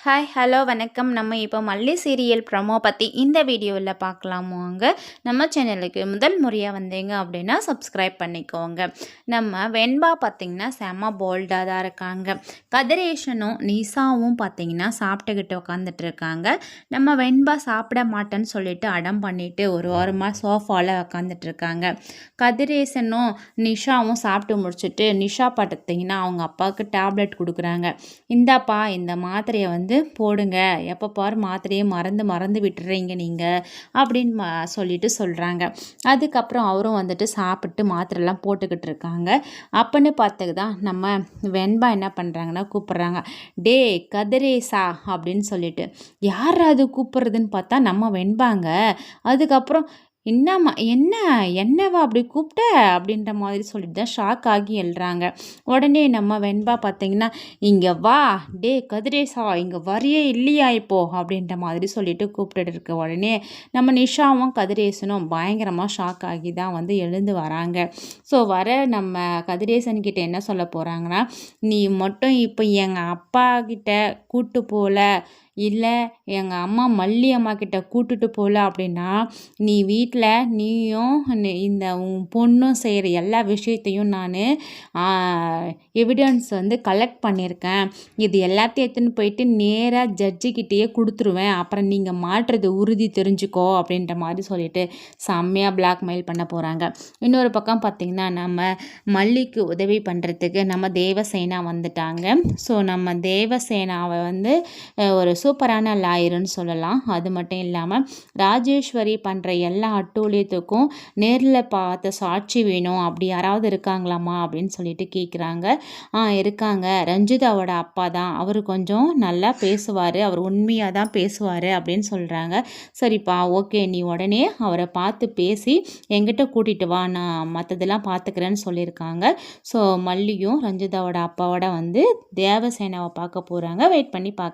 Hi hello வணக்கம். நம்ம இப்போ மல்லி சீரியல் ப்ரமோ பற்றி இந்த வீடியோவில் பார்க்கலாமாங்க. நம்ம சேனலுக்கு முதல் முறையாக வந்தீங்க அப்படின்னா சப்ஸ்கிரைப் பண்ணிக்கோங்க. நம்ம வெண்பா பார்த்திங்கன்னா செம்ம போல்டாக தான் இருக்காங்க. கதிரேஷனும் நிஷாவும் பார்த்திங்கன்னா சாப்பிட்டுக்கிட்டு உட்காந்துட்டு இருக்காங்க. நம்ம வெண்பா சாப்பிட மாட்டேன்னு சொல்லிட்டு அடம் பண்ணிட்டு ஒரு வாரமாக சோஃபாவில் உட்காந்துட்டு இருக்காங்க. கதிரேசனும் நிஷாவும் சாப்பிட்டு முடிச்சுட்டு நிஷா பார்த்திங்கன்னா அவங்க அப்பாவுக்கு டேப்லெட் கொடுக்குறாங்க. இந்தாப்பா இந்த மாத்திரையை போடுங்க, எப்போ பாரு மாத்திரையே மறந்து விட்டுறீங்க நீங்கள் அப்படின்னு சொல்லிட்டு சொல்கிறாங்க. அதுக்கப்புறம் அவரும் சாப்பிட்டு மாத்திரைலாம் போட்டுக்கிட்டு இருக்காங்க. அப்பன்னு பார்த்துக்கு தான் நம்ம வெண்பா என்ன பண்ணுறாங்கன்னா கூப்பிட்றாங்க. டே கதிரேசா அப்படின்னு சொல்லிட்டு. யார் அது கூப்பிட்றதுன்னு பார்த்தா நம்ம வெண்பாங்க. அதுக்கப்புறம் என்னவா அப்படி கூப்பிட்ட அப்படின்ற மாதிரி சொல்லிட்டு தான் ஷாக் ஆகி எழுறாங்க. உடனே நம்ம வெண்பா பார்த்தீங்கன்னா, இங்கே வா டே கதிரேசா இங்கே வரியே இல்லையா இப்போ அப்படின்ற மாதிரி சொல்லிட்டு கூப்பிட்டுட்டு இருக்க உடனே நம்ம நிஷாவும் கதிரேசனும் பயங்கரமாக ஷாக் ஆகி தான் எழுந்து வராங்க. ஸோ நம்ம கதிரேசன்கிட்ட என்ன சொல்ல போகிறாங்கன்னா, நீ மட்டும் இப்போ எங்கள் அப்பா கிட்ட கூட்டு போகல, இல்லை எங்கள் அம்மா மல்லி அம்மா கிட்ட கூட்டுட்டு போகல அப்படின்னா நீ வீட்டில் நீயும் இந்த உன் பொண்ணும் செய்கிற எல்லா விஷயத்தையும் நான் எவிடன்ஸ் கலெக்ட் பண்ணியிருக்கேன். இது எல்லாத்தையும் எடுத்துன்னு போயிட்டு நேராக ஜட்ஜிக்கிட்டேயே கொடுத்துருவேன். அப்புறம் நீங்கள் மாட்டுறது உறுதி தெரிஞ்சுக்கோ அப்படின்ற மாதிரி சொல்லிட்டு செம்மையாக பிளாக்மெயில் பண்ண போகிறாங்க. இன்னொரு பக்கம் பார்த்திங்கன்னா நம்ம மல்லிக்கு உதவி பண்ணுறதுக்கு நம்ம தேவசேனா வந்துட்டாங்க. ஸோ நம்ம தேவசேனாவை ஒரு சூப்பரான லாயருன்னு சொல்லலாம். அது மட்டும் இல்லாமல் ராஜேஸ்வரி பண்ணுற எல்லா அட்டூழியத்துக்கும் நேரில் பார்த்த சாட்சி வேணும், அப்படி யாராவது இருக்காங்களாம்மா அப்படின்னு சொல்லிட்டு கேட்குறாங்க. இருக்காங்க, ரஞ்சிதாவோட அப்பா தான், அவர் கொஞ்சம் நல்லா பேசுவார், அவர் உண்மையாக தான் பேசுவார் அப்படின்னு சொல்கிறாங்க. சரிப்பா ஓகே, நீ உடனே அவரை பார்த்து பேசி எங்கிட்ட கூட்டிகிட்டு வா, நான் மற்றதெல்லாம் பார்த்துக்கிறேன்னு சொல்லியிருக்காங்க. ஸோ மல்லியும் ரஞ்சிதாவோட அப்பாவோட தேவசேனாவை பார்க்க போகிறாங்க. வெயிட் பண்ணி பார்க்கலாம்.